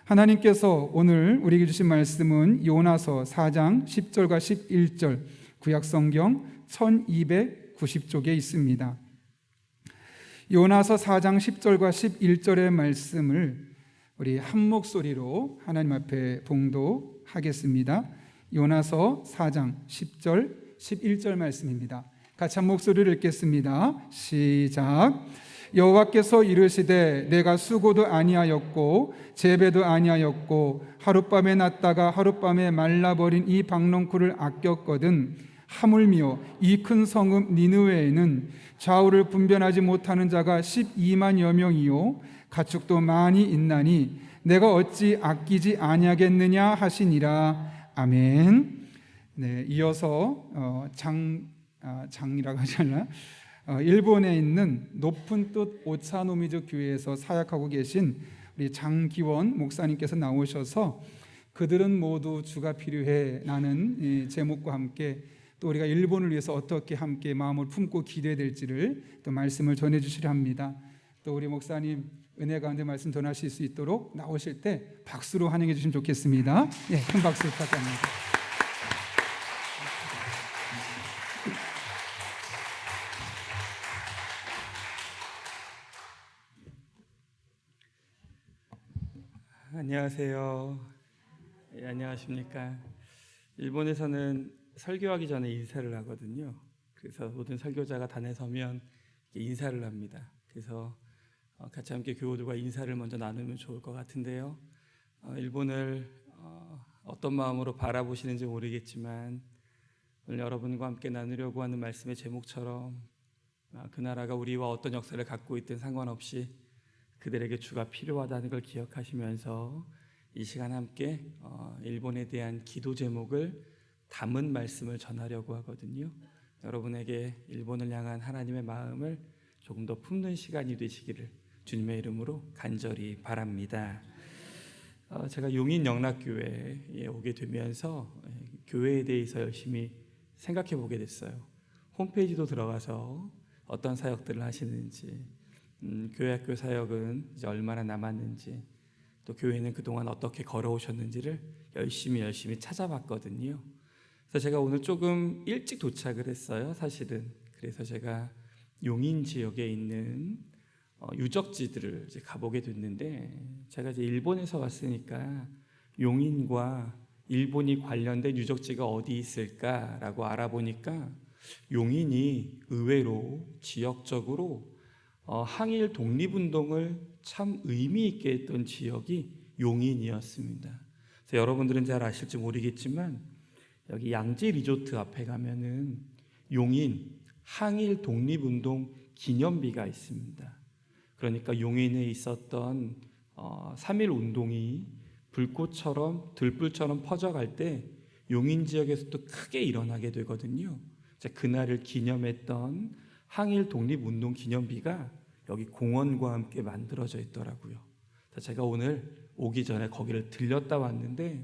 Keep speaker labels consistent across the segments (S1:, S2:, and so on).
S1: 하나님께서 오늘 우리에게 주신 말씀은 요나서 4장 10절과 11절, 구약성경 1290쪽에 있습니다. 요나서 4장 10절과 11절의 말씀을 우리 한 목소리로 하나님 앞에 봉독하겠습니다. 요나서 4장 10절, 11절 말씀입니다. 같이 한 목소리를 읽겠습니다. 시작. 여호와께서 이르시되 내가 수고도 아니하였고 재배도 아니하였고 하룻밤에 났다가 하룻밤에 말라버린 이 박농쿨을 아꼈거든 하물며 이 큰 성읍 니느웨에는 좌우를 분별하지 못하는 자가 12만여 명이요 가축도 많이 있나니 내가 어찌 아끼지 아니하겠느냐 하시니라. 아멘. 네, 이어서 장이라고 하지 않나? 일본에 있는 높은 뜻 오차노미즈 교회에서 사역하고 계신 우리 장기원 목사님께서 나오셔서 그들은 모두 주가 필요해 라는 제목과 함께 또 우리가 일본을 위해서 어떻게 함께 마음을 품고 기도해야 될지를 또 말씀을 전해주시려 합니다. 또 우리 목사님 은혜 가운데 말씀 전하실 수 있도록 나오실 때 박수로 환영해 주시면 좋겠습니다. 예, 큰 박수 부탁드립니다.
S2: 안녕하세요. 안녕하십니까. 일본에서는 설교하기 전에 인사를 하거든요. 그래서 모든 설교자가 단에 서면 인사를 합니다. 그래서 같이 함께 교우들과 인사를 먼저 나누면 좋을 것 같은데요. 일본을 어떤 마음으로 바라보시는지 모르겠지만 오늘 여러분과 함께 나누려고 하는 말씀의 제목처럼 그 나라가 우리와 어떤 역사를 갖고 있든 상관없이 그들에게 주가 필요하다는 걸 기억하시면서 이 시간 함께 일본에 대한 기도 제목을 담은 말씀을 전하려고 하거든요. 여러분에게 일본을 향한 하나님의 마음을 조금 더 품는 시간이 되시기를 주님의 이름으로 간절히 바랍니다. 제가 용인 영락교회에 오게 되면서 교회에 대해서 열심히 생각해 보게 됐어요. 홈페이지도 들어가서 어떤 사역들을 하시는지, 교회학교 사역은 이제 얼마나 남았는지, 또 교회는 그동안 어떻게 걸어오셨는지를 열심히 찾아봤거든요. 그래서 제가 오늘 조금 일찍 도착을 했어요, 사실은. 그래서 제가 용인 지역에 있는 유적지들을 이제 가보게 됐는데, 제가 이제 일본에서 왔으니까 용인과 일본이 관련된 유적지가 어디 있을까라고 알아보니까 용인이 의외로 지역적으로 항일 독립운동을 참 의미 있게 했던 지역이 용인이었습니다. 그래서 여러분들은 잘 아실지 모르겠지만 여기 양지 리조트 앞에 가면은 용인 항일 독립운동 기념비가 있습니다. 그러니까 용인에 있었던 3.1 운동이 불꽃처럼 들불처럼 퍼져갈 때 용인 지역에서도 크게 일어나게 되거든요. 그날을 기념했던 항일 독립운동 기념비가 여기 공원과 함께 만들어져 있더라고요. 제가 오늘 오기 전에 거기를 들렸다 왔는데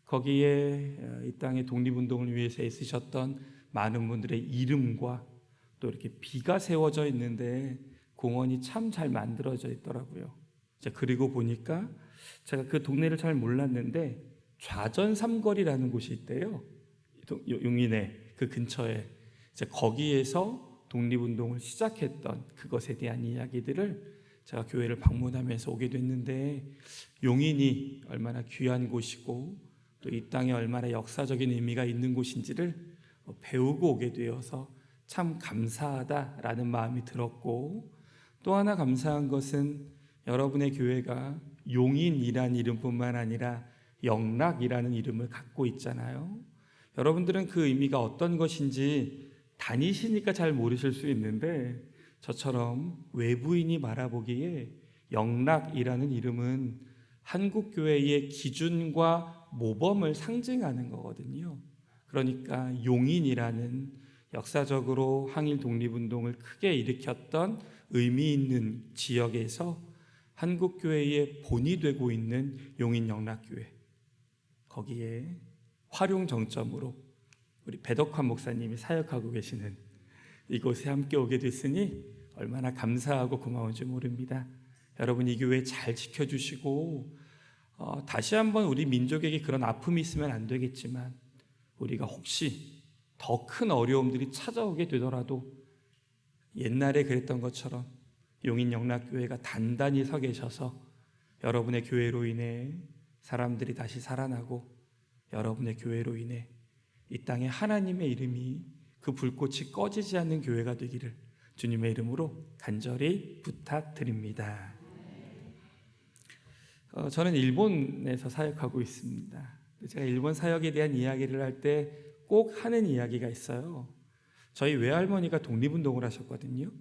S2: 거기에 이 땅의 독립운동을 위해서 애쓰셨던 많은 분들의 이름과 또 이렇게 비가 세워져 있는데 공원이 참 잘 만들어져 있더라고요. 그리고 보니까 제가 그 동네를 잘 몰랐는데 좌전삼거리라는 곳이 있대요. 용인에 그 근처에 거기에서 독립운동을 시작했던 그것에 대한 이야기들을 제가 교회를 방문하면서 오게 됐는데 용인이 얼마나 귀한 곳이고 또 이 땅에 얼마나 역사적인 의미가 있는 곳인지를 배우고 오게 되어서 참 감사하다라는 마음이 들었고, 또 하나 감사한 것은 여러분의 교회가 용인이라는 이름뿐만 아니라 영락이라는 이름을 갖고 있잖아요. 여러분들은 그 의미가 어떤 것인지 다니시니까 잘 모르실 수 있는데 저처럼 외부인이 말아보기에 영락이라는 이름은 한국교회의 기준과 모범을 상징하는 거거든요. 그러니까 용인이라는 역사적으로 항일 독립운동을 크게 일으켰던 의미 있는 지역에서 한국교회의 본이 되고 있는 용인 영락교회, 거기에 활용 정점으로 우리 배덕환 목사님이 사역하고 계시는 이곳에 함께 오게 됐으니 얼마나 감사하고 고마운지 모릅니다. 여러분 이 교회 잘 지켜주시고 다시 한번 우리 민족에게 그런 아픔이 있으면 안 되겠지만 우리가 혹시 더 큰 어려움들이 찾아오게 되더라도 옛날에 그랬던 것처럼 용인영락교회가 단단히 서 계셔서 여러분의 교회로 인해 사람들이 다시 살아나고 여러분의 교회로 인해 이 땅에 하나님의 이름이 그 불꽃이 꺼지지 않는 교회가 되기를 주님의 이름으로 간절히 부탁드립니다. 저는 일본에서 사역하고 있습니다. 제가 일본 사역에 대한 이야기를 할 때 꼭 하는 이야기가 있어요. 저희 외할머니가 독립운동을 하셨거든요.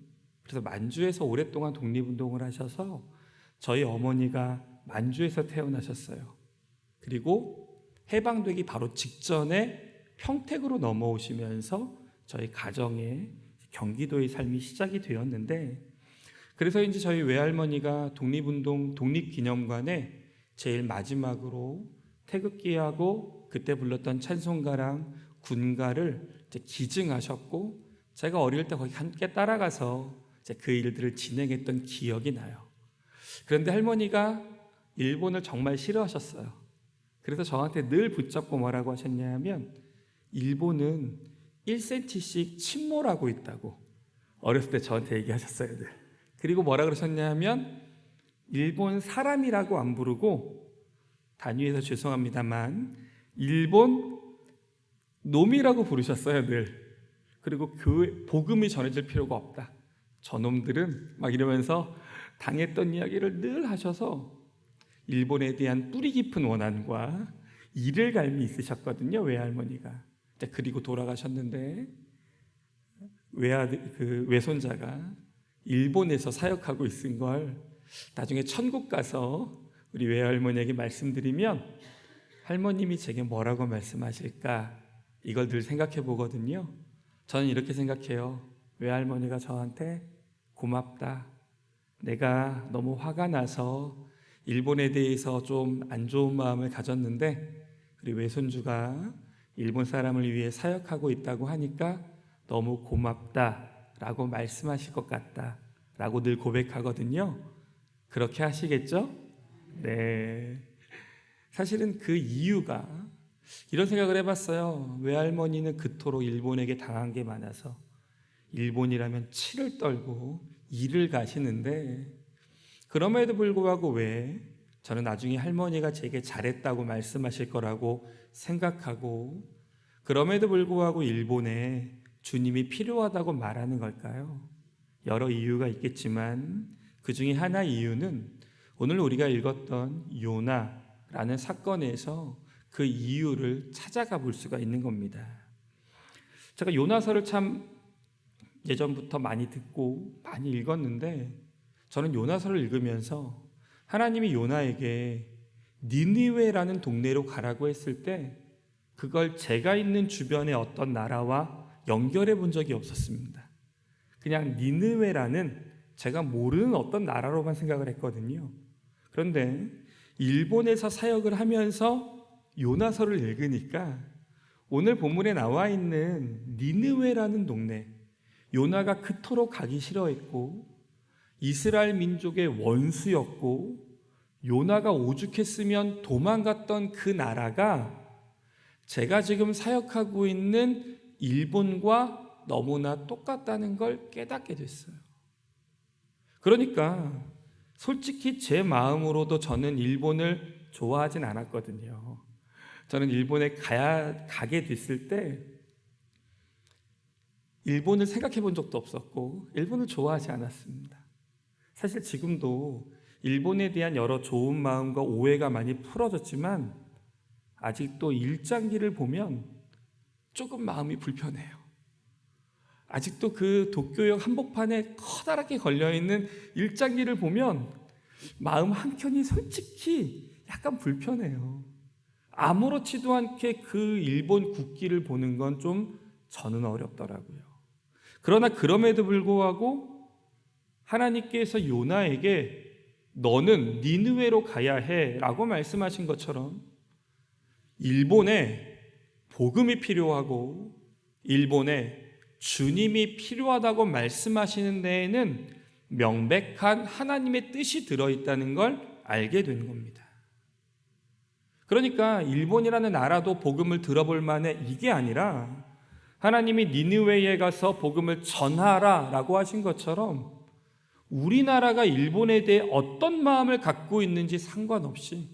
S2: 그래서 만주에서 오랫동안 독립운동을 하셔서 저희 어머니가 만주에서 태어나셨어요. 그리고 해방되기 바로 직전에 평택으로 넘어오시면서 저희 가정에 경기도의 삶이 시작이 되었는데, 그래서인지 저희 외할머니가 독립운동 독립기념관에 제일 마지막으로 태극기하고 그때 불렀던 찬송가랑 군가를 이제 기증하셨고, 제가 어릴 때 거기 함께 따라가서 이제 그 일들을 진행했던 기억이 나요. 그런데 할머니가 일본을 정말 싫어하셨어요. 그래서 저한테 늘 붙잡고 뭐라고 하셨냐면 일본은 1cm씩 침몰하고 있다고 어렸을 때 저한테 얘기하셨어요. 늘. 그리고 뭐라 그러셨냐면 일본 사람이라고 안 부르고, 단위에서 죄송합니다만 일본 놈이라고 부르셨어요. 늘. 그리고 교회 복음이 전해질 필요가 없다, 저놈들은 막 이러면서 당했던 이야기를 늘 하셔서 일본에 대한 뿌리 깊은 원한과 이를갈미 있으셨거든요, 외할머니가. 그리고 돌아가셨는데 외손자가 일본에서 사역하고 있은 걸 나중에 천국 가서 우리 외할머니에게 말씀드리면 할머님이 제게 뭐라고 말씀하실까, 이걸 늘 생각해 보거든요. 저는 이렇게 생각해요. 외할머니가 저한테 고맙다, 내가 너무 화가 나서 일본에 대해서 좀 안 좋은 마음을 가졌는데 우리 외손주가 일본 사람을 위해 사역하고 있다고 하니까 너무 고맙다라고 말씀하실 것 같다라고 늘 고백하거든요. 그렇게 하시겠죠? 네. 사실은 그 이유가 이런 생각을 해봤어요. 외할머니는 그토록 일본에게 당한 게 많아서 일본이라면 치를 떨고 일을 가시는데, 그럼에도 불구하고 왜 저는 나중에 할머니가 제게 잘했다고 말씀하실 거라고 생각하고, 그럼에도 불구하고 일본에 주님이 필요하다고 말하는 걸까요? 여러 이유가 있겠지만 그 중에 하나 이유는 오늘 우리가 읽었던 요나라는 사건에서 그 이유를 찾아가 볼 수가 있는 겁니다. 제가 요나서를 참 예전부터 많이 듣고 많이 읽었는데, 저는 요나서를 읽으면서 하나님이 요나에게 니느웨라는 동네로 가라고 했을 때 그걸 제가 있는 주변의 어떤 나라와 연결해 본 적이 없었습니다. 그냥 니느웨라는 제가 모르는 어떤 나라로만 생각을 했거든요. 그런데 일본에서 사역을 하면서 요나서를 읽으니까 오늘 본문에 나와 있는 니느웨라는 동네, 요나가 그토록 가기 싫어했고 이스라엘 민족의 원수였고 요나가 오죽했으면 도망갔던 그 나라가 제가 지금 사역하고 있는 일본과 너무나 똑같다는 걸 깨닫게 됐어요. 그러니까 솔직히 제 마음으로도 저는 일본을 좋아하진 않았거든요. 저는 일본에 가게 됐을 때 일본을 생각해 본 적도 없었고 일본을 좋아하지 않았습니다. 사실 지금도 일본에 대한 여러 좋은 마음과 오해가 많이 풀어졌지만 아직도 일장기를 보면 조금 마음이 불편해요. 아직도 그 도쿄역 한복판에 커다랗게 걸려있는 일장기를 보면 마음 한켠이 솔직히 약간 불편해요. 아무렇지도 않게 그 일본 국기를 보는 건 좀 저는 어렵더라고요. 그러나 그럼에도 불구하고 하나님께서 요나에게 너는 니느웨로 가야 해 라고 말씀하신 것처럼 일본에 복음이 필요하고 일본에 주님이 필요하다고 말씀하시는 데에는 명백한 하나님의 뜻이 들어있다는 걸 알게 된 겁니다. 그러니까 일본이라는 나라도 복음을 들어볼 만해 이게 아니라 하나님이 니느웨에 가서 복음을 전하라 라고 하신 것처럼 우리나라가 일본에 대해 어떤 마음을 갖고 있는지 상관없이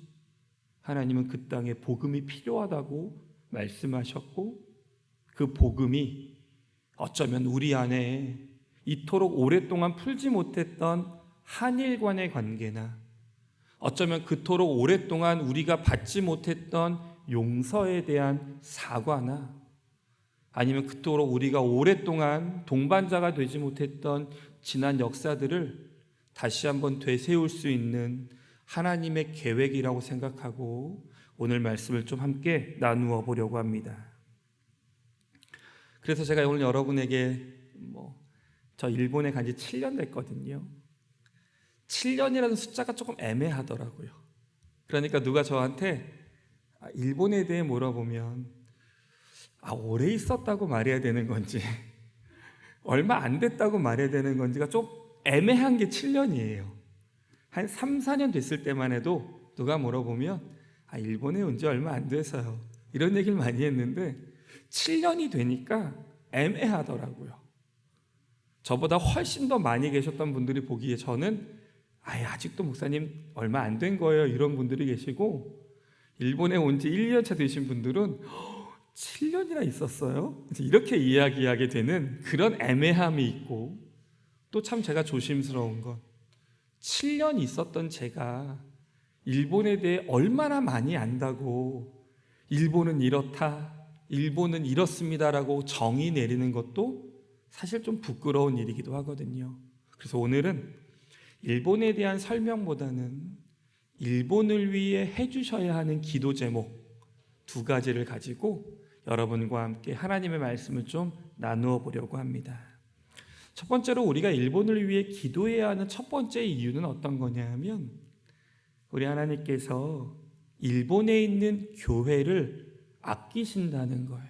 S2: 하나님은 그 땅에 복음이 필요하다고 말씀하셨고 그 복음이 어쩌면 우리 안에 이토록 오랫동안 풀지 못했던 한일 간의 관계나 어쩌면 그토록 오랫동안 우리가 받지 못했던 용서에 대한 사과나 아니면 그토록 우리가 오랫동안 동반자가 되지 못했던 지난 역사들을 다시 한번 되새울 수 있는 하나님의 계획이라고 생각하고 오늘 말씀을 좀 함께 나누어 보려고 합니다. 그래서 제가 오늘 여러분에게 저 일본에 간 지 7년 됐거든요. 7년이라는 숫자가 조금 애매하더라고요. 그러니까 누가 저한테 일본에 대해 물어보면 오래 있었다고 말해야 되는 건지 얼마 안 됐다고 말해야 되는 건지가 좀 애매한 게 7년이에요. 한 3, 4년 됐을 때만 해도 누가 물어보면 일본에 온 지 얼마 안 돼서요 이런 얘기를 많이 했는데 7년이 되니까 애매하더라고요. 저보다 훨씬 더 많이 계셨던 분들이 보기에 저는 아직도 목사님 얼마 안 된 거예요 이런 분들이 계시고 일본에 온 지 1년차 되신 분들은 7년이나 있었어요? 이렇게 이야기하게 되는 그런 애매함이 있고 또 참 제가 조심스러운 건 7년 있었던 제가 일본에 대해 얼마나 많이 안다고 일본은 이렇다, 일본은 이렇습니다라고 정의 내리는 것도 사실 좀 부끄러운 일이기도 하거든요. 그래서 오늘은 일본에 대한 설명보다는 일본을 위해 해주셔야 하는 기도 제목 2가지를 가지고 여러분과 함께 하나님의 말씀을 좀 나누어 보려고 합니다. 첫 번째로 우리가 일본을 위해 기도해야 하는 첫 번째 이유는 어떤 거냐 하면 우리 하나님께서 일본에 있는 교회를 아끼신다는 거예요.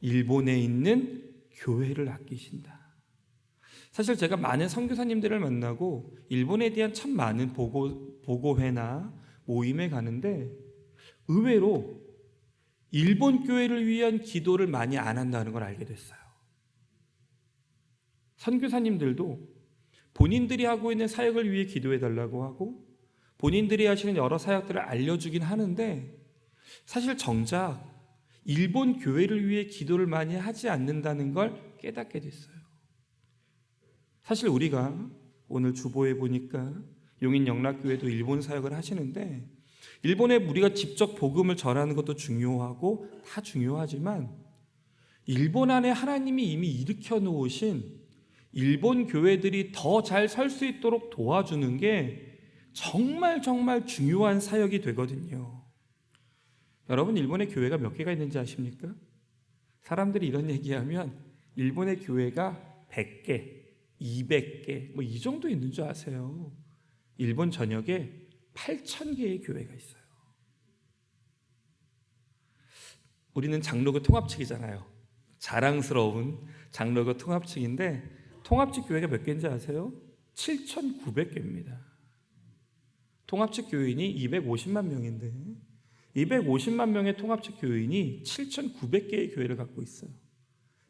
S2: 일본에 있는 교회를 아끼신다. 사실 제가 많은 선교사님들을 만나고 일본에 대한 참 많은 보고회나 모임에 가는데 의외로 일본 교회를 위한 기도를 많이 안 한다는 걸 알게 됐어요. 선교사님들도 본인들이 하고 있는 사역을 위해 기도해 달라고 하고 본인들이 하시는 여러 사역들을 알려주긴 하는데 사실 정작 일본 교회를 위해 기도를 많이 하지 않는다는 걸 깨닫게 됐어요. 사실 우리가 오늘 주보에 보니까 용인영락교회도 일본 사역을 하시는데 일본에 우리가 직접 복음을 전하는 것도 중요하고 다 중요하지만 일본 안에 하나님이 이미 일으켜 놓으신 일본 교회들이 더 잘 설 수 있도록 도와주는 게 정말 중요한 사역이 되거든요. 여러분 일본에 교회가 몇 개가 있는지 아십니까? 사람들이 이런 얘기하면 일본의 교회가 100개, 200개 이 정도 있는 줄 아세요? 일본 전역에 8,000개의 교회가 있어요. 우리는 장로교 통합측이잖아요. 자랑스러운 장로교 통합측인데 통합측 교회가 몇 개인지 아세요? 7,900개입니다. 통합측 교인이 250만 명인데 250만 명의 통합측 교인이 7,900개의 교회를 갖고 있어요.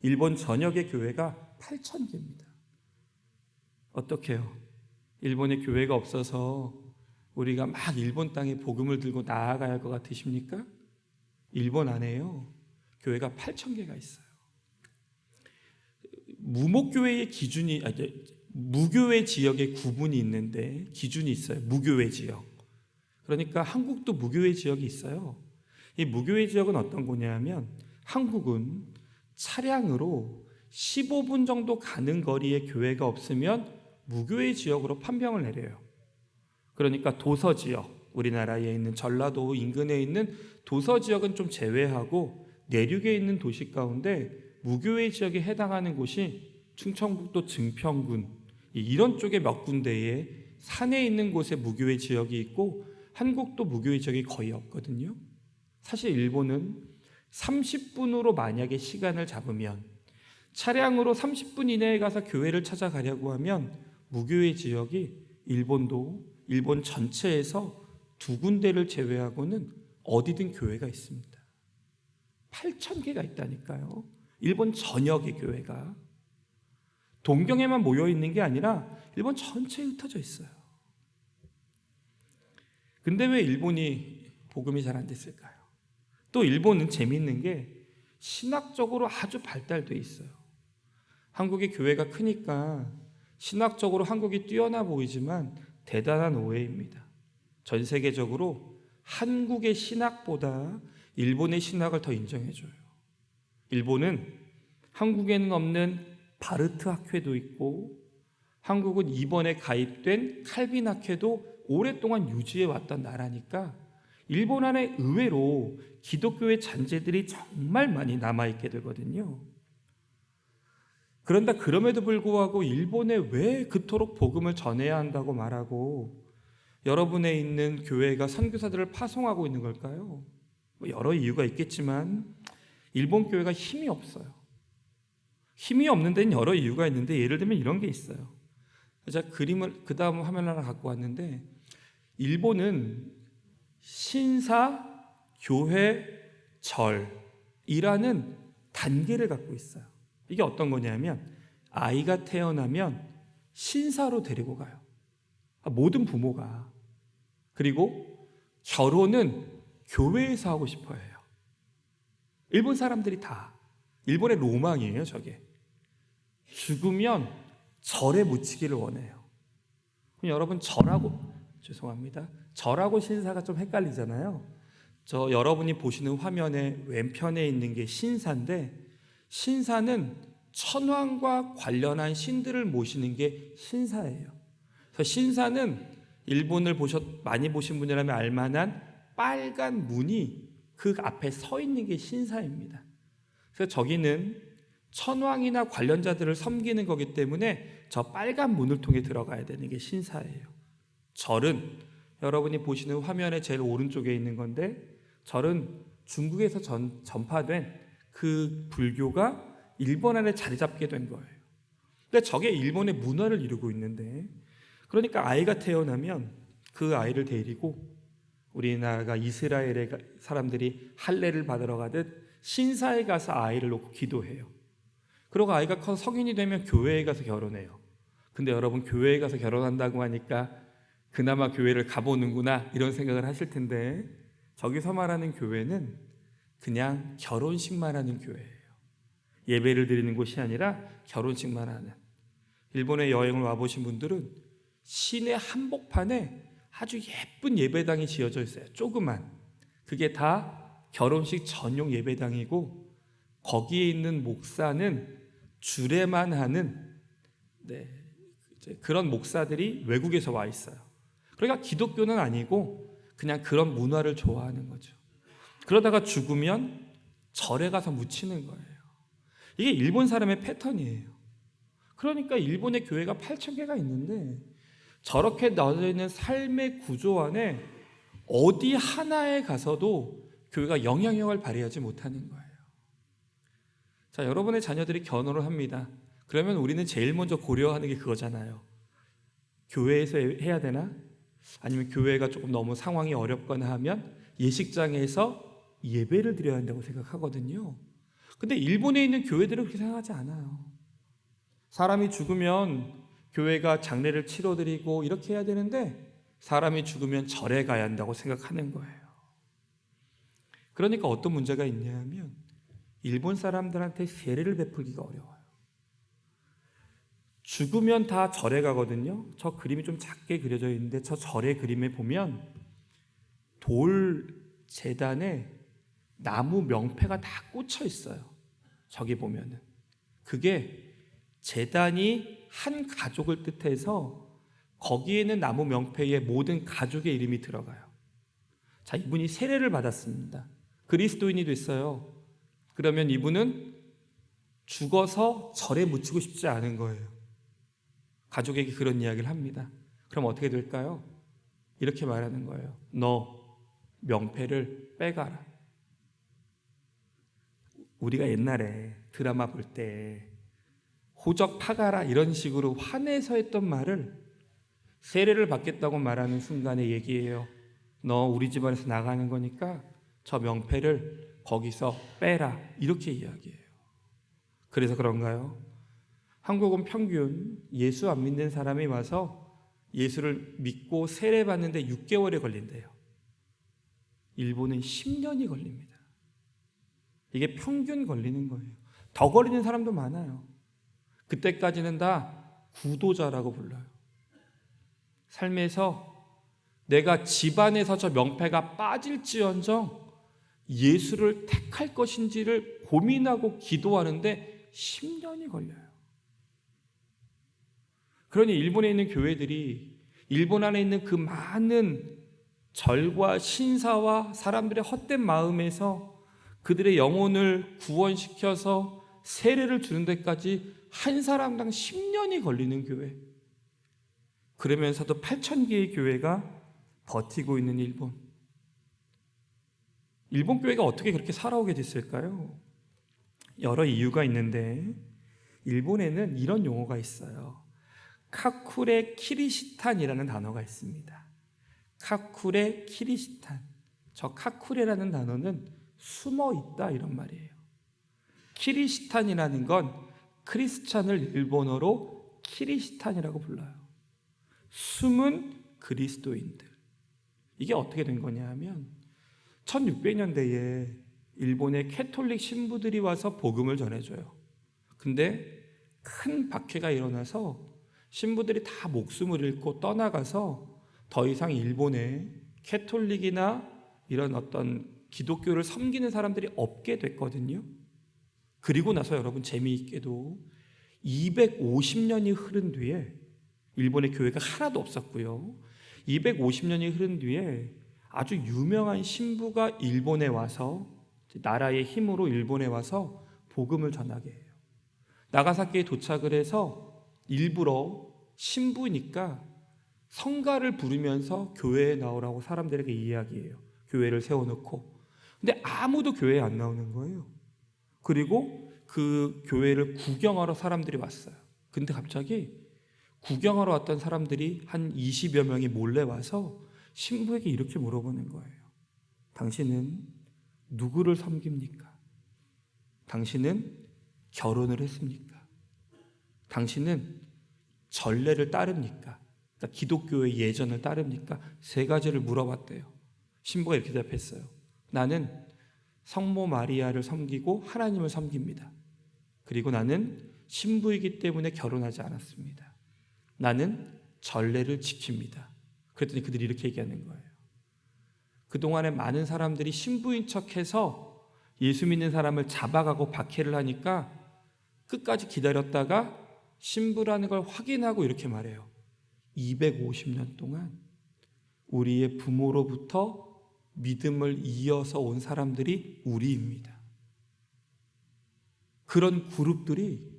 S2: 일본 전역의 교회가 8,000개입니다. 어떡해요? 일본에 교회가 없어서 우리가 막 일본 땅에 복음을 들고 나아가야 할 것 같으십니까? 일본 안에요 교회가 8,000개가 있어요. 무목교회의 기준이 무교회 지역의 구분이 있는데 기준이 있어요. 무교회 지역. 그러니까 한국도 무교회 지역이 있어요. 이 무교회 지역은 어떤 거냐면 한국은 차량으로 15분 정도 가는 거리에 교회가 없으면 무교회 지역으로 판명을 내려요. 그러니까 도서 지역, 우리나라에 있는 전라도 인근에 있는 도서 지역은 좀 제외하고 내륙에 있는 도시 가운데 무교회 지역에 해당하는 곳이 충청북도 증평군 이런 쪽에 몇 군데에 산에 있는 곳에 무교회 지역이 있고 한국도 무교회 지역이 거의 없거든요. 사실 일본은 30분으로 만약에 시간을 잡으면 차량으로 30분 이내에 가서 교회를 찾아가려고 하면 무교회 지역이 일본 전체에서 2군데를 제외하고는 어디든 교회가 있습니다. 8,000개가 있다니까요. 일본 전역의 교회가. 동경에만 모여 있는 게 아니라 일본 전체에 흩어져 있어요. 근데 왜 일본이 복음이 잘 안 됐을까요? 또 일본은 재미있는 게 신학적으로 아주 발달돼 있어요. 한국의 교회가 크니까 신학적으로 한국이 뛰어나 보이지만 대단한 오해입니다. 전 세계적으로 한국의 신학보다 일본의 신학을 더 인정해줘요. 일본은 한국에는 없는 바르트 학회도 있고, 한국은 이번에 가입된 칼빈 학회도 오랫동안 유지해 왔던 나라니까 일본 안에 의외로 기독교의 잔재들이 정말 많이 남아있게 되거든요. 그런데 그럼에도 불구하고 일본에 왜 그토록 복음을 전해야 한다고 말하고 여러분에 있는 교회가 선교사들을 파송하고 있는 걸까요? 여러 이유가 있겠지만 일본 교회가 힘이 없어요. 힘이 없는 데는 여러 이유가 있는데, 예를 들면 이런 게 있어요. 제가 그림을 그 다음 화면 하나 갖고 왔는데, 일본은 신사, 교회, 절이라는 단계를 갖고 있어요. 이게 어떤 거냐면 아이가 태어나면 신사로 데리고 가요. 모든 부모가. 그리고 결혼은 교회에서 하고 싶어 해요. 일본 사람들이 다. 일본의 로망이에요, 저게. 죽으면 절에 묻히기를 원해요. 그럼 여러분, 죄송합니다. 절하고 신사가 좀 헷갈리잖아요. 여러분이 보시는 화면의 왼편에 있는 게 신사인데, 신사는 천황과 관련한 신들을 모시는 게 신사예요. 그래서 신사는 일본을 많이 보신 분이라면 알만한 빨간 문이 그 앞에 서 있는 게 신사입니다. 그래서 저기는 천황이나 관련자들을 섬기는 거기 때문에 저 빨간 문을 통해 들어가야 되는 게 신사예요. 절은 여러분이 보시는 화면의 제일 오른쪽에 있는 건데, 절은 중국에서 전파된 그 불교가 일본 안에 자리 잡게 된 거예요. 근데 저게 일본의 문화를 이루고 있는데, 그러니까 아이가 태어나면 그 아이를 데리고 우리나라가 이스라엘의 사람들이 할례를 받으러 가듯 신사에 가서 아이를 놓고 기도해요. 그리고 아이가 커서 성인이 되면 교회에 가서 결혼해요. 근데 여러분, 교회에 가서 결혼한다고 하니까 그나마 교회를 가보는구나 이런 생각을 하실 텐데, 저기서 말하는 교회는 그냥 결혼식만 하는 교회예요. 예배를 드리는 곳이 아니라 결혼식만 하는. 일본에 여행을 와보신 분들은 시내 한복판에 아주 예쁜 예배당이 지어져 있어요. 조그만. 그게 다 결혼식 전용 예배당이고, 거기에 있는 목사는 주례만 하는 그런 목사들이 외국에서 와 있어요. 그러니까 기독교는 아니고 그냥 그런 문화를 좋아하는 거죠. 그러다가 죽으면 절에 가서 묻히는 거예요. 이게 일본 사람의 패턴이에요. 그러니까 일본의 교회가 8,000개가 있는데, 저렇게 나눠져 있는 삶의 구조 안에 어디 하나에 가서도 교회가 영향력을 발휘하지 못하는 거예요. 자, 여러분의 자녀들이 결혼을 합니다. 그러면 우리는 제일 먼저 고려하는 게 그거잖아요. 교회에서 해야 되나? 아니면 교회가 조금 너무 상황이 어렵거나 하면 예식장에서 예배를 드려야 한다고 생각하거든요. 근데 일본에 있는 교회들은 그렇게 생각하지 않아요. 사람이 죽으면 교회가 장례를 치러드리고 이렇게 해야 되는데, 사람이 죽으면 절에 가야 한다고 생각하는 거예요. 그러니까 어떤 문제가 있냐면, 일본 사람들한테 세례를 베풀기가 어려워요. 죽으면 다 절에 가거든요. 저 그림이 좀 작게 그려져 있는데, 저 절의 그림에 보면 돌 재단에 나무 명패가 다 꽂혀 있어요. 저기 보면은 그게 재단이 한 가족을 뜻해서 거기에는 나무 명패에 모든 가족의 이름이 들어가요. 자, 이분이 세례를 받았습니다. 그리스도인이 됐어요. 그러면 이분은 죽어서 절에 묻히고 싶지 않은 거예요. 가족에게 그런 이야기를 합니다. 그럼 어떻게 될까요? 이렇게 말하는 거예요. 너 명패를 빼가라. 우리가 옛날에 드라마 볼 때 호적 파가라 이런 식으로 화내서 했던 말을 세례를 받겠다고 말하는 순간의 얘기예요. 너 우리 집안에서 나가는 거니까 저 명패를 거기서 빼라 이렇게 이야기해요. 그래서 그런가요? 한국은 평균 예수 안 믿는 사람이 와서 예수를 믿고 세례 받는데 6개월이 걸린대요. 일본은 10년이 걸립니다. 이게 평균 걸리는 거예요. 더 걸리는 사람도 많아요. 그때까지는 다 구도자라고 불러요. 삶에서 내가 집안에서 저 명패가 빠질지언정 예수를 택할 것인지를 고민하고 기도하는데 10년이 걸려요. 그러니 일본에 있는 교회들이 일본 안에 있는 그 많은 절과 신사와 사람들의 헛된 마음에서 그들의 영혼을 구원시켜서 세례를 주는 데까지 한 사람당 10년이 걸리는 교회. 그러면서도 8,000개의 교회가 버티고 있는 일본. 일본 교회가 어떻게 그렇게 살아오게 됐을까요? 여러 이유가 있는데 일본에는 이런 용어가 있어요. 카쿠레 키리시탄이라는 단어가 있습니다. 카쿠레 키리시탄. 저 카쿠레라는 단어는 숨어 있다 이런 말이에요. 키리시탄이라는 건 크리스찬을 일본어로 키리시탄이라고 불러요. 숨은 그리스도인들. 이게 어떻게 된 거냐 하면 1600년대에 일본의 캐톨릭 신부들이 와서 복음을 전해줘요. 근데 큰 박해가 일어나서 신부들이 다 목숨을 잃고 떠나가서 더 이상 일본에 캐톨릭이나 이런 어떤 기독교를 섬기는 사람들이 없게 됐거든요. 그리고 나서 여러분 재미있게도 250년이 흐른 뒤에 일본의 교회가 하나도 없었고요. 250년이 흐른 뒤에 아주 유명한 신부가 일본에 와서 나라의 힘으로 일본에 와서 복음을 전하게 해요. 나가사키에 도착을 해서 일부러 신부니까 성가를 부르면서 교회에 나오라고 사람들에게 이야기해요. 교회를 세워놓고. 근데 아무도 교회에 안 나오는 거예요. 그리고 그 교회를 구경하러 사람들이 왔어요. 근데 갑자기 구경하러 왔던 사람들이 한 20여 명이 몰래 와서 신부에게 이렇게 물어보는 거예요. 당신은 누구를 섬깁니까? 당신은 결혼을 했습니까? 당신은 전례를 따릅니까? 그러니까 기독교의 예전을 따릅니까? 3가지를 물어봤대요. 신부가 이렇게 대답했어요. 나는 성모 마리아를 섬기고 하나님을 섬깁니다. 그리고 나는 신부이기 때문에 결혼하지 않았습니다. 나는 전례를 지킵니다. 그랬더니 그들이 이렇게 얘기하는 거예요. 그동안에 많은 사람들이 신부인 척해서 예수 믿는 사람을 잡아가고 박해를 하니까 끝까지 기다렸다가 신부라는 걸 확인하고 이렇게 말해요. 250년 동안 우리의 부모로부터 믿음을 이어서 온 사람들이 우리입니다. 그런 그룹들이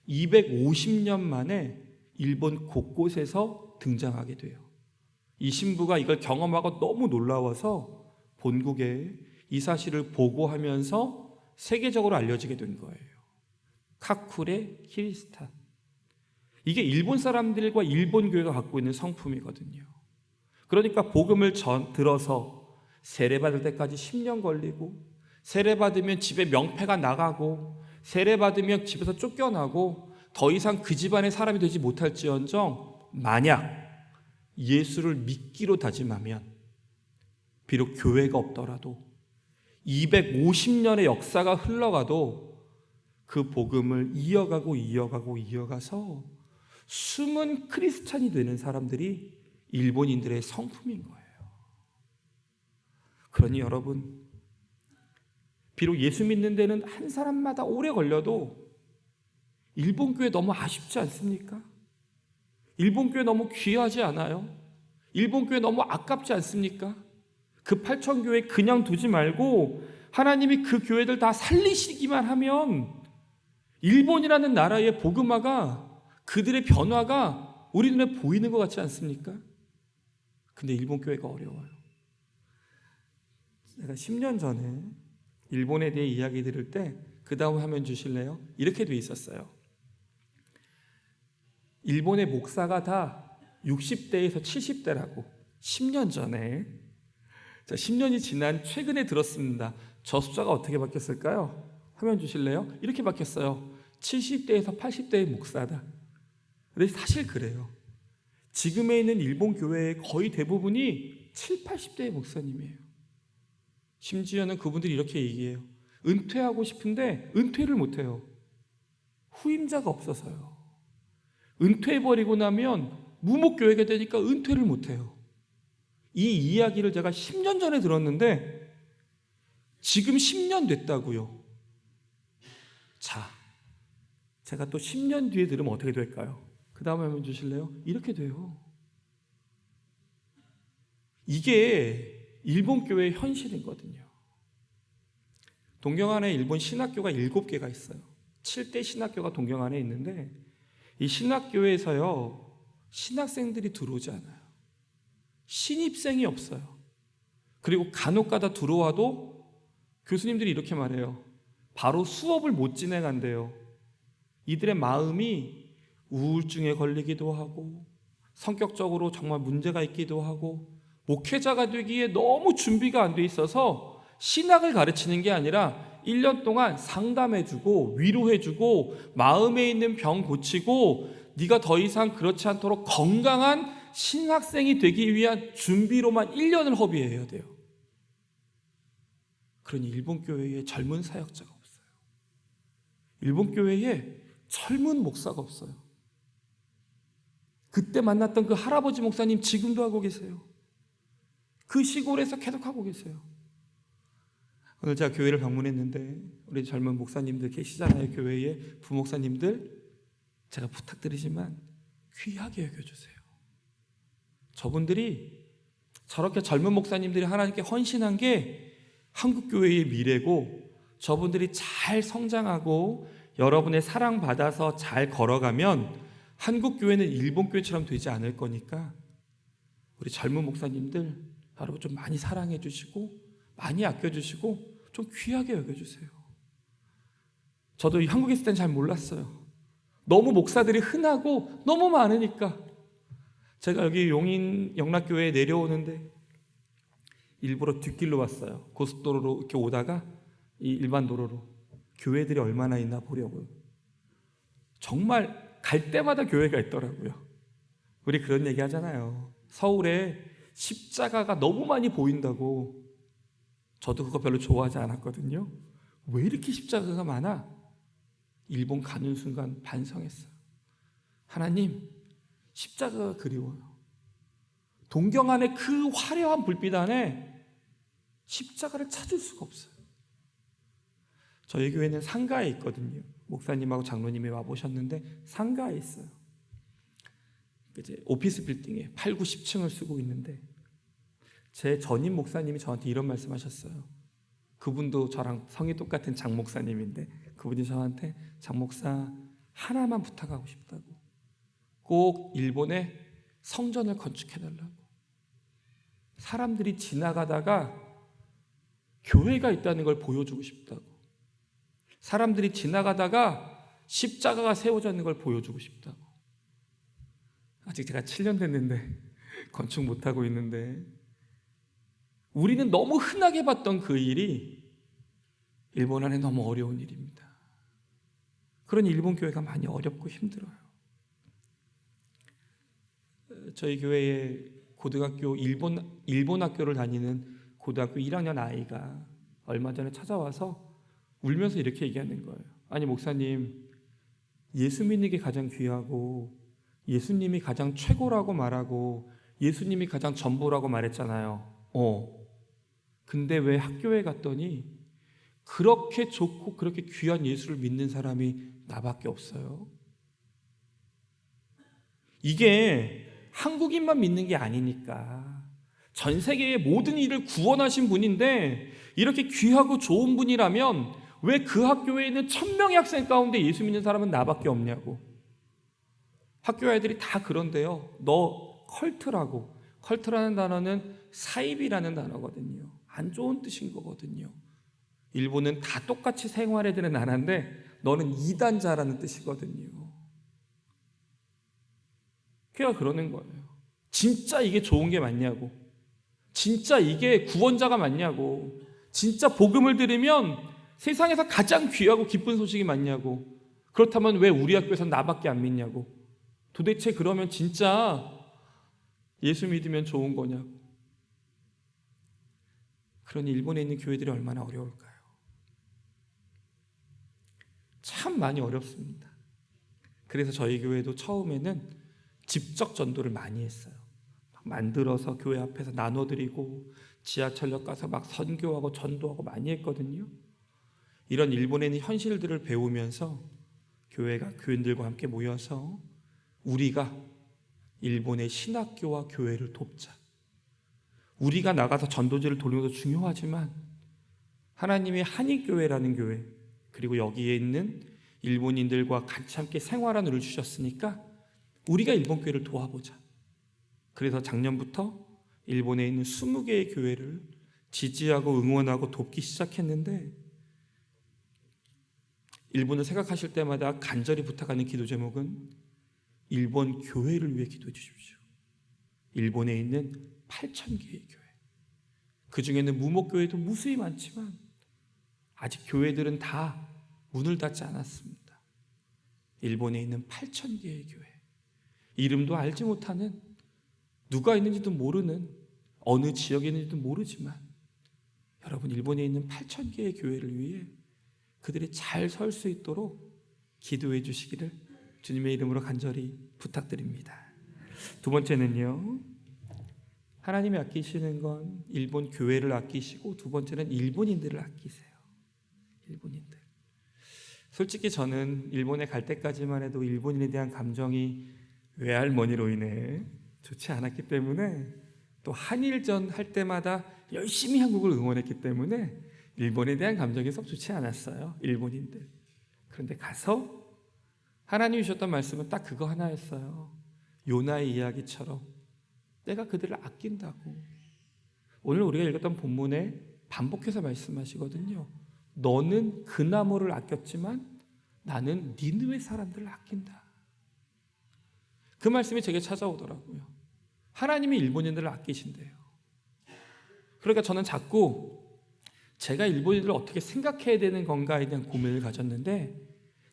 S2: 250년 만에 일본 곳곳에서 등장하게 돼요. 이 신부가 이걸 경험하고 너무 놀라워서 본국에 이 사실을 보고하면서 세계적으로 알려지게 된 거예요. 카쿠레 키리스탄. 이게 일본 사람들과 일본 교회가 갖고 있는 성품이거든요. 그러니까 복음을 들어서 세례받을 때까지 10년 걸리고, 세례받으면 집에 명패가 나가고, 세례받으면 집에서 쫓겨나고, 더 이상 그 집안의 사람이 되지 못할지언정 만약 예수를 믿기로 다짐하면 비록 교회가 없더라도 250년의 역사가 흘러가도 그 복음을 이어가서 숨은 크리스찬이 되는 사람들이 일본인들의 성품인 거예요. 그러니 여러분, 비록 예수 믿는 데는 한 사람마다 오래 걸려도 일본 교회 너무 아쉽지 않습니까? 일본 교회 너무 귀하지 않아요? 일본 교회 너무 아깝지 않습니까? 그 8,000교회 그냥 두지 말고 하나님이 그 교회들 다 살리시기만 하면 일본이라는 나라의 복음화가, 그들의 변화가 우리 눈에 보이는 것 같지 않습니까? 근데 일본 교회가 어려워요. 제가 10년 전에 일본에 대해 이야기 들을 때 그 다음 화면 주실래요? 이렇게 돼 있었어요. 일본의 목사가 다 60대에서 70대라고 10년 전에. 자, 10년이 지난 최근에 들었습니다. 저 숫자가 어떻게 바뀌었을까요? 화면 주실래요? 이렇게 바뀌었어요. 70대에서 80대의 목사다. 근데 사실 그래요. 지금에 있는 일본 교회의 거의 대부분이 7, 80대의 목사님이에요. 심지어는 그분들이 이렇게 얘기해요. 은퇴하고 싶은데 은퇴를 못해요. 후임자가 없어서요. 은퇴해버리고 나면 무목교회가 되니까 은퇴를 못해요. 이 이야기를 제가 10년 전에 들었는데 지금 10년 됐다고요. 자, 제가 또 10년 뒤에 들으면 어떻게 될까요? 그 다음에 한번 주실래요? 이렇게 돼요. 이게 일본 교회의 현실이거든요. 동경 안에 일본 신학교가 7개가 있어요. 7대 신학교가 동경 안에 있는데 이 신학교에서요, 신학생들이 들어오지 않아요. 신입생이 없어요. 그리고 간혹가다 들어와도 교수님들이 이렇게 말해요. 바로 수업을 못 진행한대요. 이들의 마음이 우울증에 걸리기도 하고 성격적으로 정말 문제가 있기도 하고 목회자가 되기에 너무 준비가 안 돼 있어서 신학을 가르치는 게 아니라 1년 동안 상담해주고 위로해주고 마음에 있는 병 고치고 네가 더 이상 그렇지 않도록 건강한 신학생이 되기 위한 준비로만 1년을 허비해야 돼요. 그러니 일본 교회에 젊은 사역자가 없어요. 일본 교회에 젊은 목사가 없어요. 그때 만났던 그 할아버지 목사님 지금도 하고 계세요. 그 시골에서 계속 하고 계세요. 오늘 제가 교회를 방문했는데 우리 젊은 목사님들 계시잖아요. 교회에 부목사님들, 제가 부탁드리지만 귀하게 여겨주세요. 저분들이 저렇게 젊은 목사님들이 하나님께 헌신한 게 한국 교회의 미래고, 저분들이 잘 성장하고 여러분의 사랑받아서 잘 걸어가면 한국 교회는 일본 교회처럼 되지 않을 거니까 우리 젊은 목사님들 여러분 좀 많이 사랑해 주시고 많이 아껴주시고 좀 귀하게 여겨주세요. 저도 한국에 있을 땐 잘 몰랐어요. 너무 목사들이 흔하고 너무 많으니까. 제가 여기 용인 영락교회에 내려오는데 일부러 뒷길로 왔어요. 고속도로로 이렇게 오다가 이 일반 도로로 교회들이 얼마나 있나 보려고요. 정말 갈 때마다 교회가 있더라고요. 우리 그런 얘기 하잖아요. 서울에 십자가가 너무 많이 보인다고. 저도 그거 별로 좋아하지 않았거든요. 왜 이렇게 십자가가 많아? 일본 가는 순간 반성했어요. 하나님, 십자가가 그리워요. 동경 안에 그 화려한 불빛 안에 십자가를 찾을 수가 없어요. 저희 교회는 상가에 있거든요. 목사님하고 장로님이 와보셨는데 상가에 있어요. 이제 오피스 빌딩에 8, 9, 10층을 쓰고 있는데 제 전임 목사님이 저한테 이런 말씀하셨어요. 그분도 저랑 성이 똑같은 장 목사님인데 그분이 저한테 장 목사 하나만 부탁하고 싶다고. 꼭 일본에 성전을 건축해달라고. 사람들이 지나가다가 교회가 있다는 걸 보여주고 싶다고. 사람들이 지나가다가 십자가가 세워져 있는 걸 보여주고 싶다고. 아직 제가 7년 됐는데 건축 못하고 있는데 우리는 너무 흔하게 봤던 그 일이 일본 안에 너무 어려운 일입니다. 그러니 일본 교회가 많이 어렵고 힘들어요. 저희 교회에 고등학교 일본 학교를 다니는 고등학교 1학년 아이가 얼마 전에 찾아와서 울면서 이렇게 얘기하는 거예요. 아니 목사님, 예수 믿는 게 가장 귀하고 예수님이 가장 최고라고 말하고 예수님이 가장 전부라고 말했잖아요. 근데 왜 학교에 갔더니 그렇게 좋고 그렇게 귀한 예수를 믿는 사람이 나밖에 없어요? 이게 한국인만 믿는 게 아니니까 전 세계의 모든 일을 구원하신 분인데 이렇게 귀하고 좋은 분이라면 왜 그 학교에 있는 1000명의 학생 가운데 예수 믿는 사람은 나밖에 없냐고. 학교 아이들이 다 그런데요. 너 컬트라고. 컬트라는 단어는 사입이라는 단어거든요. 안 좋은 뜻인 거거든요. 일본은 다 똑같이 생활해야 되는 나라인데 너는 이단자라는 뜻이거든요. 그가 그러는 거예요. 진짜 이게 좋은 게 맞냐고, 진짜 이게 구원자가 맞냐고, 진짜 복음을 들으면 세상에서 가장 귀하고 기쁜 소식이 맞냐고, 그렇다면 왜 우리 학교에서 나밖에 안 믿냐고, 도대체 그러면 진짜 예수 믿으면 좋은 거냐고. 그러니 일본에 있는 교회들이 얼마나 어려울까요? 참 많이 어렵습니다. 그래서 저희 교회도 처음에는 직접 전도를 많이 했어요. 만들어서 교회 앞에서 나눠드리고 지하철역 가서 막 선교하고 전도하고 많이 했거든요. 이런 일본에 있는 현실들을 배우면서 교회가 교인들과 함께 모여서 우리가 일본의 신학교와 교회를 돕자. 우리가 나가서 전도지를 돌리는 것도 중요하지만 하나님의 한인교회라는 교회, 그리고 여기에 있는 일본인들과 같이 함께 생활하는 은혜를 주셨으니까 우리가 일본 교회를 도와보자. 그래서 작년부터 일본에 있는 20개의 교회를 지지하고 응원하고 돕기 시작했는데, 일본을 생각하실 때마다 간절히 부탁하는 기도 제목은 일본 교회를 위해 기도해 주십시오. 일본에 있는 8,000개의 교회, 그 중에는 무목교회도 무수히 많지만 아직 교회들은 다 문을 닫지 않았습니다. 일본에 있는 8,000개의 교회, 이름도 알지 못하는, 누가 있는지도 모르는, 어느 지역에 있는지도 모르지만 여러분, 일본에 있는 8,000개의 교회를 위해 그들이 잘 설 수 있도록 기도해 주시기를 주님의 이름으로 간절히 부탁드립니다. 두 번째는요, 하나님이 아끼시는 건 일본 교회를 아끼시고, 두 번째는 일본인들을 아끼세요. 일본인들. 솔직히 저는 일본에 갈 때까지만 해도 일본인에 대한 감정이 외할머니로 인해 좋지 않았기 때문에, 또 한일전 할 때마다 열심히 한국을 응원했기 때문에 일본에 대한 감정이 썩 좋지 않았어요. 일본인들. 그런데 가서 하나님이 주셨던 말씀은 딱 그거 하나였어요. 요나의 이야기처럼 내가 그들을 아낀다고. 오늘 우리가 읽었던 본문에 반복해서 말씀하시거든요. 너는 그 나무를 아꼈지만 나는 니느웨 사람들을 아낀다. 그 말씀이 제게 찾아오더라고요. 하나님이 일본인들을 아끼신대요. 그러니까 저는 자꾸 제가 일본인들을 어떻게 생각해야 되는 건가에 대한 고민을 가졌는데,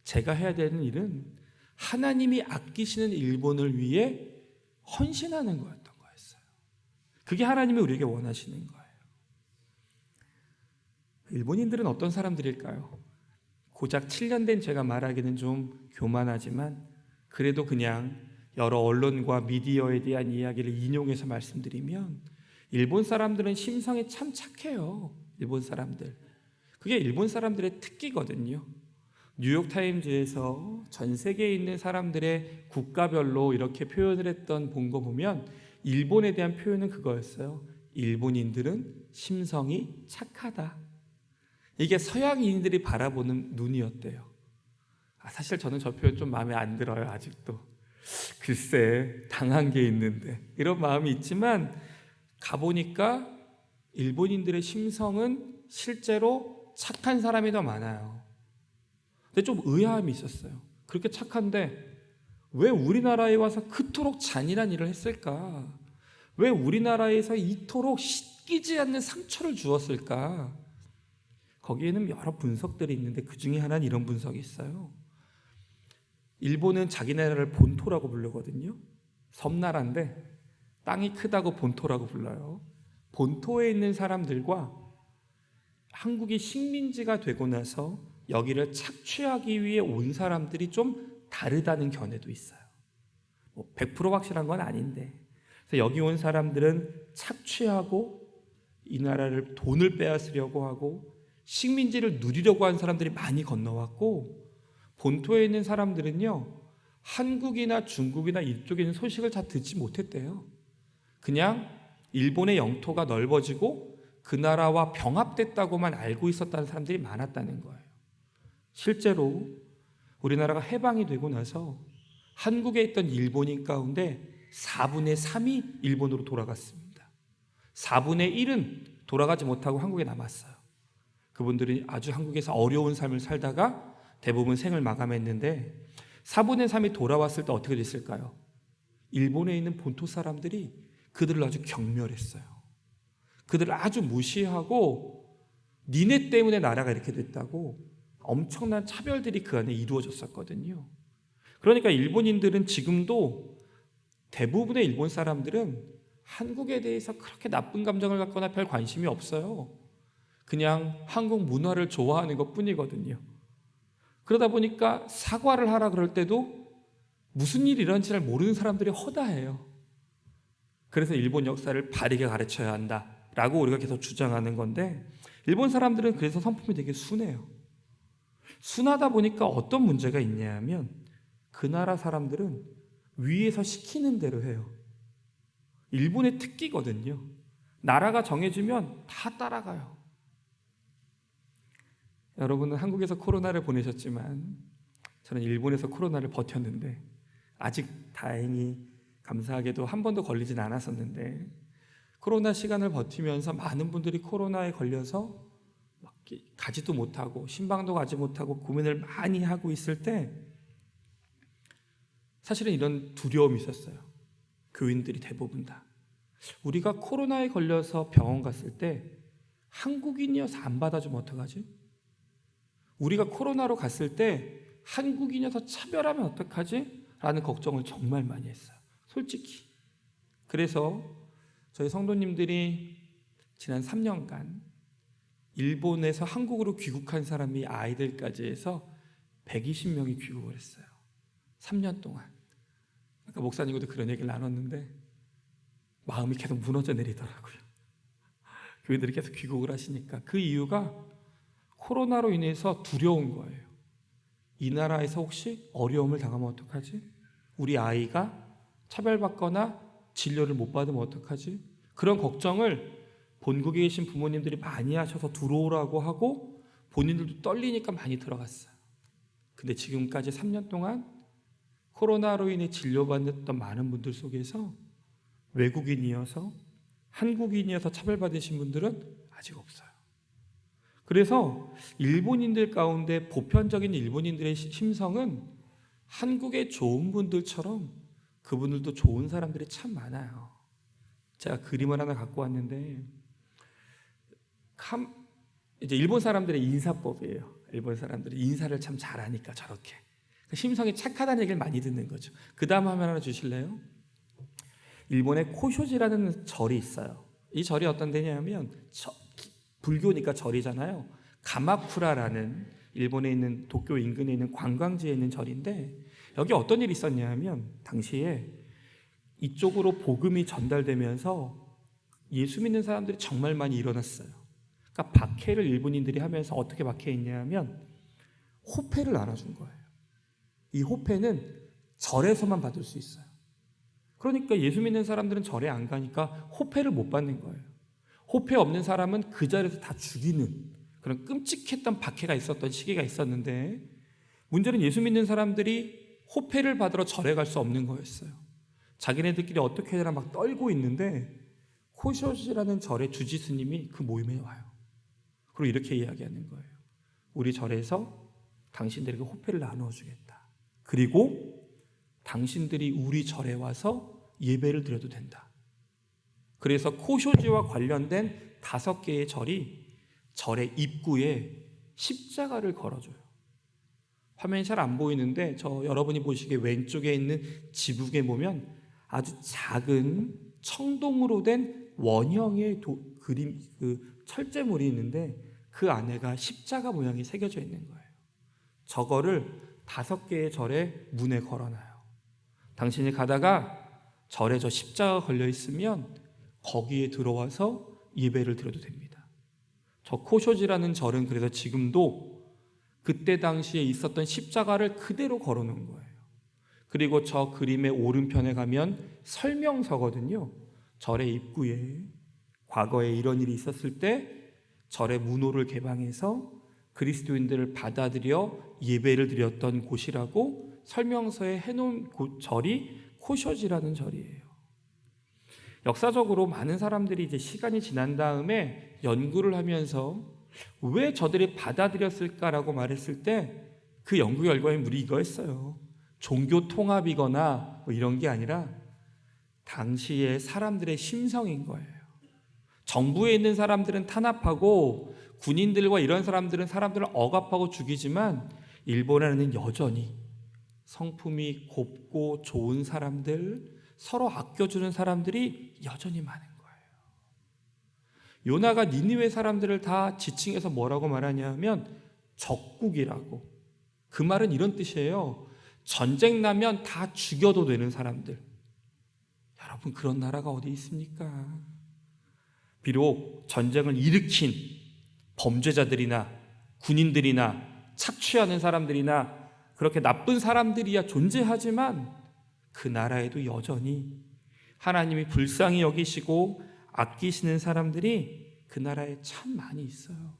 S2: 제가 해야 되는 일은 하나님이 아끼시는 일본을 위해 헌신하는 거였던 거였어요. 그게 하나님이 우리에게 원하시는 거예요. 일본인들은 어떤 사람들일까요? 고작 7년 된 제가 말하기는 좀 교만하지만 그래도 그냥 여러 언론과 미디어에 대한 이야기를 인용해서 말씀드리면, 일본 사람들은 심성이 참 착해요. 일본 사람들. 그게 일본 사람들의 특기거든요. 뉴욕타임즈에서 전 세계에 있는 사람들의 국가별로 이렇게 표현을 했던 본 거 보면 일본에 대한 표현은 그거였어요. 일본인들은 심성이 착하다. 이게 서양인들이 바라보는 눈이었대요. 사실 저는 저 표현 좀 마음에 안 들어요. 아직도. 글쎄, 당한 게 있는데 이런 마음이 있지만, 가보니까 일본인들의 심성은 실제로 착한 사람이 더 많아요. 근데 좀 의아함이 있었어요. 그렇게 착한데 왜 우리나라에 와서 그토록 잔인한 일을 했을까? 왜 우리나라에서 이토록 씻기지 않는 상처를 주었을까? 거기에는 여러 분석들이 있는데 그 중에 하나는 이런 분석이 있어요. 일본은 자기 나라를 본토라고 부르거든요. 섬나라인데 땅이 크다고 본토라고 불러요. 본토에 있는 사람들과 한국이 식민지가 되고 나서 여기를 착취하기 위해 온 사람들이 좀 다르다는 견해도 있어요. 100% 확실한 건 아닌데, 그래서 여기 온 사람들은 착취하고 이 나라를 돈을 빼앗으려고 하고 식민지를 누리려고 한 사람들이 많이 건너왔고, 본토에 있는 사람들은요, 한국이나 중국이나 이쪽에 있는 소식을 잘 듣지 못했대요. 그냥 일본의 영토가 넓어지고 그 나라와 병합됐다고만 알고 있었다는 사람들이 많았다는 거예요. 실제로 우리나라가 해방이 되고 나서 한국에 있던 일본인 가운데 4분의 3이 일본으로 돌아갔습니다. 4분의 1은 돌아가지 못하고 한국에 남았어요. 그분들이 아주 한국에서 어려운 삶을 살다가 대부분 생을 마감했는데, 4분의 3이 돌아왔을 때 어떻게 됐을까요?
S3: 일본에 있는 본토 사람들이 그들을 아주 경멸했어요. 그들을 아주 무시하고 니네 때문에 나라가 이렇게 됐다고 엄청난 차별들이 그 안에 이루어졌었거든요. 그러니까 일본인들은 지금도 대부분의 일본 사람들은 한국에 대해서 그렇게 나쁜 감정을 갖거나 별 관심이 없어요. 그냥 한국 문화를 좋아하는 것뿐이거든요. 그러다 보니까 사과를 하라 그럴 때도 무슨 일이 일어난지 잘 모르는 사람들이 허다해요. 그래서 일본 역사를 바르게 가르쳐야 한다라고 우리가 계속 주장하는 건데, 일본 사람들은 그래서 성품이 되게 순해요. 순하다 보니까 어떤 문제가 있냐면 그 나라 사람들은 위에서 시키는 대로 해요. 일본의 특기거든요. 나라가 정해주면 다 따라가요. 여러분은 한국에서 코로나를 보내셨지만 저는 일본에서 코로나를 버텼는데, 아직 다행히 감사하게도 한 번도 걸리진 않았었는데, 코로나 시간을 버티면서 많은 분들이 코로나에 걸려서 가지도 못하고 신방도 가지 못하고 고민을 많이 하고 있을 때 사실은 이런 두려움이 있었어요. 교인들이 대부분 다. 우리가 코로나에 걸려서 병원 갔을 때 한국인이어서 안 받아주면 어떡하지? 우리가 코로나로 갔을 때 한국인이어서 차별하면 어떡하지? 라는 걱정을 정말 많이 했어요. 솔직히. 그래서 저희 성도님들이 지난 3년간 일본에서 한국으로 귀국한 사람이 아이들까지 해서 120명이 귀국을 했어요. 3년 동안. 아까 목사님과도 그런 얘기를 나눴는데 마음이 계속 무너져 내리더라고요. 교회들이 계속 귀국을 하시니까. 그 이유가 코로나로 인해서 두려운 거예요. 이 나라에서 혹시 어려움을 당하면 어떡하지? 우리 아이가 차별받거나 진료를 못 받으면 어떡하지? 그런 걱정을 본국에 계신 부모님들이 많이 하셔서 들어오라고 하고 본인들도 떨리니까 많이 들어갔어요. 근데 지금까지 3년 동안 코로나로 인해 진료받았던 많은 분들 속에서 외국인이어서 한국인이어서 차별받으신 분들은 아직 없어요. 그래서 일본인들 가운데 보편적인 일본인들의 심성은 한국의 좋은 분들처럼 그분들도 좋은 사람들이 참 많아요. 제가 그림을 하나 갖고 왔는데 이제 일본 사람들의 인사법이에요. 일본 사람들이 인사를 참 잘하니까 저렇게 심성이 착하다는 얘기를 많이 듣는 거죠. 그 다음 화면 하나 주실래요? 일본에 코쇼지라는 절이 있어요. 이 절이 어떤 데냐면 불교니까 절이잖아요. 가마쿠라라는 일본에 있는 도쿄 인근에 있는 관광지에 있는 절인데, 여기 어떤 일이 있었냐면 당시에 이쪽으로 복음이 전달되면서 예수 믿는 사람들이 정말 많이 일어났어요. 그러니까 박해를 일본인들이 하면서 어떻게 박해했냐면 호패를 나눠준 거예요. 이 호패는 절에서만 받을 수 있어요. 그러니까 예수 믿는 사람들은 절에 안 가니까 호패를 못 받는 거예요. 호패 없는 사람은 그 자리에서 다 죽이는 그런 끔찍했던 박해가 있었던 시기가 있었는데, 문제는 예수 믿는 사람들이 호패를 받으러 절에 갈 수 없는 거였어요. 자기네들끼리 어떻게 해야 막 떨고 있는데 코쇼지라는 절의 주지 스님이 그 모임에 와요. 그리고 이렇게 이야기하는 거예요. 우리 절에서 당신들에게 호패를 나누어 주겠다. 그리고 당신들이 우리 절에 와서 예배를 드려도 된다. 그래서 코쇼지와 관련된 5개의 절이 절의 입구에 십자가를 걸어줘요. 화면이 잘 안 보이는데 여러분이 보시기에 왼쪽에 있는 지붕에 보면 아주 작은 청동으로 된 원형의 그림, 철제물이 있는데 그 안에가 십자가 모양이 새겨져 있는 거예요. 저거를 5개의 절의 문에 걸어놔요. 당신이 가다가 절에 저 십자가 걸려 있으면 거기에 들어와서 예배를 드려도 됩니다. 저 코쇼지라는 절은 그래서 지금도 그때 당시에 있었던 십자가를 그대로 걸어놓은 거예요. 그리고 저 그림의 오른편에 가면 설명서거든요. 절의 입구에 과거에 이런 일이 있었을 때 절의 문호를 개방해서 그리스도인들을 받아들여 예배를 드렸던 곳이라고 설명서에 해놓은 절이 코쇼지라는 절이에요. 역사적으로 많은 사람들이 이제 시간이 지난 다음에 연구를 하면서 왜 저들이 받아들였을까라고 말했을 때 그 연구 결과에 우리 이거였어요. 종교 통합이거나 뭐 이런 게 아니라 당시의 사람들의 심성인 거예요. 정부에 있는 사람들은 탄압하고 군인들과 이런 사람들을 억압하고 죽이지만 일본에는 여전히 성품이 곱고 좋은 사람들, 서로 아껴주는 사람들이 여전히 많은 거예요. 요나가 니느웨 사람들을 다 지칭해서 뭐라고 말하냐면 적국이라고. 그 말은 이런 뜻이에요. 전쟁 나면 다 죽여도 되는 사람들. 여러분, 그런 나라가 어디 있습니까? 비록 전쟁을 일으킨 범죄자들이나 군인들이나 착취하는 사람들이나 그렇게 나쁜 사람들이야 존재하지만 그 나라에도 여전히 하나님이 불쌍히 여기시고 아끼시는 사람들이 그 나라에 참 많이 있어요.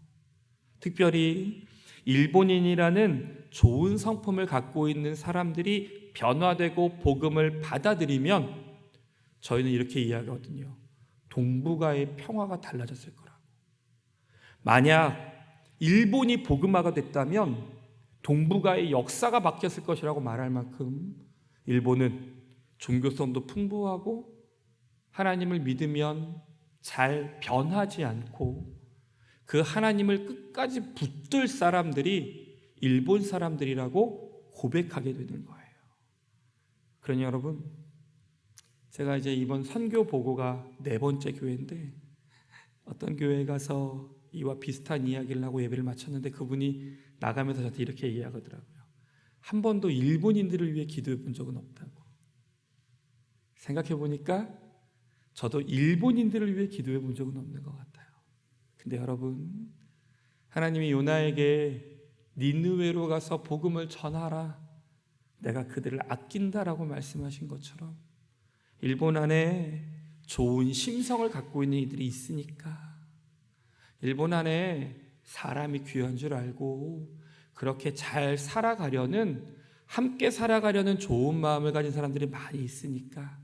S3: 특별히 일본인이라는 좋은 성품을 갖고 있는 사람들이 변화되고 복음을 받아들이면 저희는 이렇게 이야기하거든요. 동북아의 평화가 달라졌을 거라고. 만약 일본이 복음화가 됐다면 동북아의 역사가 바뀌었을 것이라고 말할 만큼 일본은 종교성도 풍부하고 하나님을 믿으면 잘 변하지 않고 그 하나님을 끝까지 붙들 사람들이 일본 사람들이라고 고백하게 되는 거예요. 그러니 여러분, 제가 이제 이번 선교 보고가 4번째 교회인데 어떤 교회에 가서 이와 비슷한 이야기를 하고 예배를 마쳤는데 그분이 나가면서 저한테 이렇게 이야기하더라고요. 한 번도 일본인들을 위해 기도해 본 적은 없다고. 생각해 보니까 저도 일본인들을 위해 기도해 본 적은 없는 것 같아요. 근데 여러분, 하나님이 요나에게 니느웨로 가서 복음을 전하라, 내가 그들을 아낀다라고 말씀하신 것처럼 일본 안에 좋은 심성을 갖고 있는 이들이 있으니까 일본 안에 사람이 귀한 줄 알고 그렇게 잘 살아가려는, 함께 살아가려는 좋은 마음을 가진 사람들이 많이 있으니까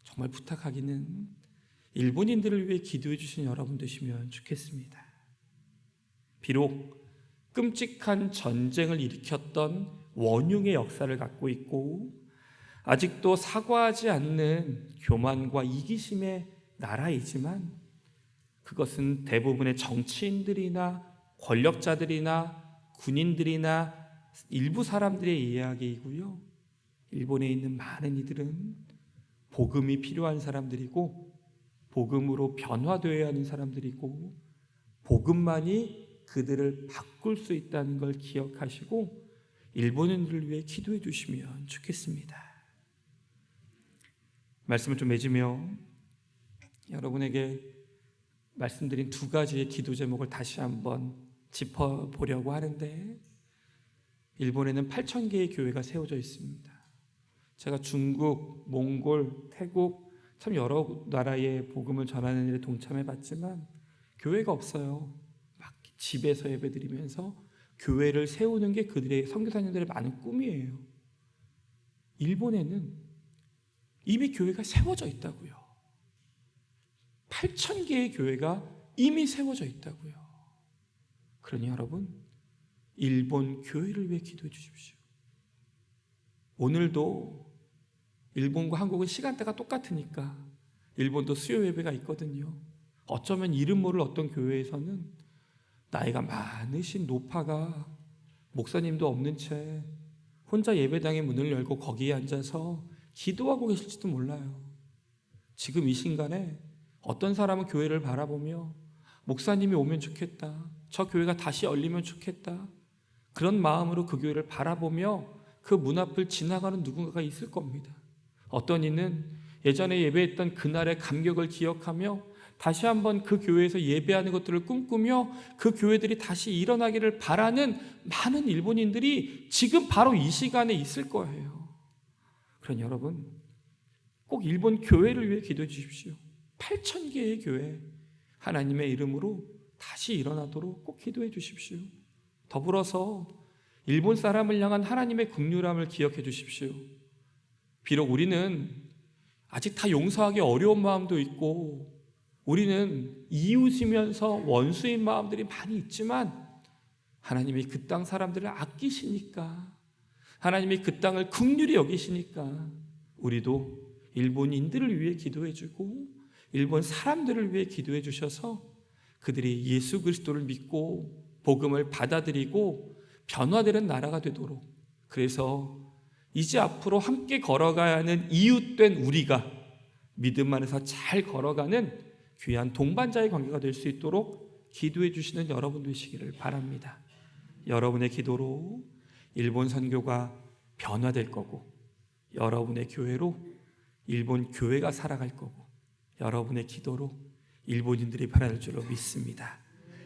S3: 정말 부탁하기는 일본인들을 위해 기도해 주신 여러분 되시면 좋겠습니다. 비록 끔찍한 전쟁을 일으켰던 원흉의 역사를 갖고 있고 아직도 사과하지 않는 교만과 이기심의 나라이지만 그것은 대부분의 정치인들이나 권력자들이나 군인들이나 일부 사람들의 이야기이고요. 일본에 있는 많은 이들은 복음이 필요한 사람들이고 복음으로 변화되어야 하는 사람들이고 복음만이 그들을 바꿀 수 있다는 걸 기억하시고 일본인들을 위해 기도해 주시면 좋겠습니다. 말씀을 좀 맺으며 여러분에게 말씀드린 2가지의 기도 제목을 다시 한번 짚어보려고 하는데, 일본에는 8,000개의 교회가 세워져 있습니다. 제가 중국, 몽골, 태국 참 여러 나라의 복음을 전하는 일에 동참해봤지만 교회가 없어요. 막 집에서 예배드리면서 교회를 세우는 게 그들의 선교사님들의 많은 꿈이에요. 일본에는 이미 교회가 세워져 있다고요. 8,000개의 교회가 이미 세워져 있다고요. 그러니 여러분, 일본 교회를 위해 기도해 주십시오. 오늘도 일본과 한국은 시간대가 똑같으니까 일본도 수요 예배가 있거든요. 어쩌면 이름 모를 어떤 교회에서는 나이가 많으신 노파가 목사님도 없는 채 혼자 예배당의 문을 열고 거기에 앉아서 기도하고 계실지도 몰라요. 지금 이 순간에 어떤 사람은 교회를 바라보며 목사님이 오면 좋겠다, 저 교회가 다시 열리면 좋겠다, 그런 마음으로 그 교회를 바라보며 그 문 앞을 지나가는 누군가가 있을 겁니다. 어떤 이는 예전에 예배했던 그날의 감격을 기억하며 다시 한번 그 교회에서 예배하는 것들을 꿈꾸며 그 교회들이 다시 일어나기를 바라는 많은 일본인들이 지금 바로 이 시간에 있을 거예요. 그러니 여러분, 꼭 일본 교회를 위해 기도해 주십시오. 8,000개의 교회, 하나님의 이름으로 다시 일어나도록 꼭 기도해 주십시오. 더불어서 일본 사람을 향한 하나님의 긍휼함을 기억해 주십시오. 비록 우리는 아직 다 용서하기 어려운 마음도 있고 우리는 이웃이면서 원수인 마음들이 많이 있지만 하나님이 그 땅 사람들을 아끼시니까, 하나님이 그 땅을 긍휼히 여기시니까 우리도 일본인들을 위해 기도해주고 일본 사람들을 위해 기도해 주셔서 그들이 예수 그리스도를 믿고 복음을 받아들이고 변화되는 나라가 되도록, 그래서 이제 앞으로 함께 걸어가야 하는 이웃된 우리가 믿음 안에서 잘 걸어가는 귀한 동반자의 관계가 될 수 있도록 기도해 주시는 여러분 되시기를 바랍니다. 여러분의 기도로 일본 선교가 변화될 거고, 여러분의 교회로 일본 교회가 살아갈 거고, 여러분의 기도로 일본인들이 변화될 줄로 믿습니다.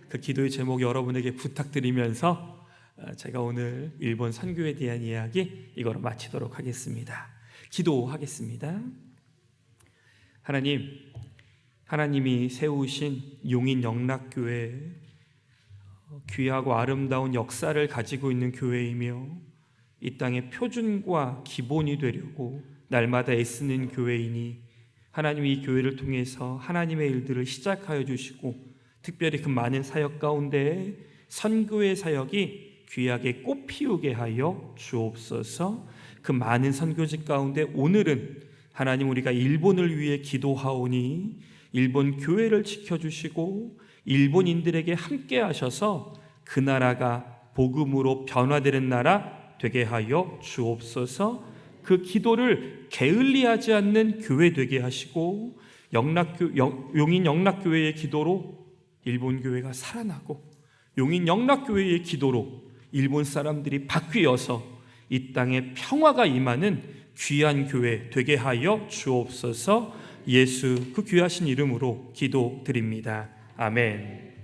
S3: 그 기도의 제목 여러분에게 부탁드리면서 제가 오늘 일본 선교에 대한 이야기 이거로 마치도록 하겠습니다. 기도하겠습니다. 하나님, 하나님이 세우신 용인 영락교회, 귀하고 아름다운 역사를 가지고 있는 교회이며 이 땅의 표준과 기본이 되려고 날마다 애쓰는 교회이니 하나님이 이 교회를 통해서 하나님의 일들을 시작하여 주시고 특별히 그 많은 사역 가운데 선교의 사역이 귀하게 꽃피우게 하여 주옵소서. 그 많은 선교직 가운데 오늘은 하나님 우리가 일본을 위해 기도하오니 일본 교회를 지켜주시고 일본인들에게 함께 하셔서 그 나라가 복음으로 변화되는 나라 되게 하여 주옵소서. 그 기도를 게을리하지 않는 교회 되게 하시고 용인 영락교회의 기도로 일본 교회가 살아나고 용인 영락교회의 기도로 일본 사람들이 바뀌어서 이 땅에 평화가 임하는 귀한 교회 되게 하여 주옵소서. 예수 그 귀하신 이름으로 기도드립니다. 아멘.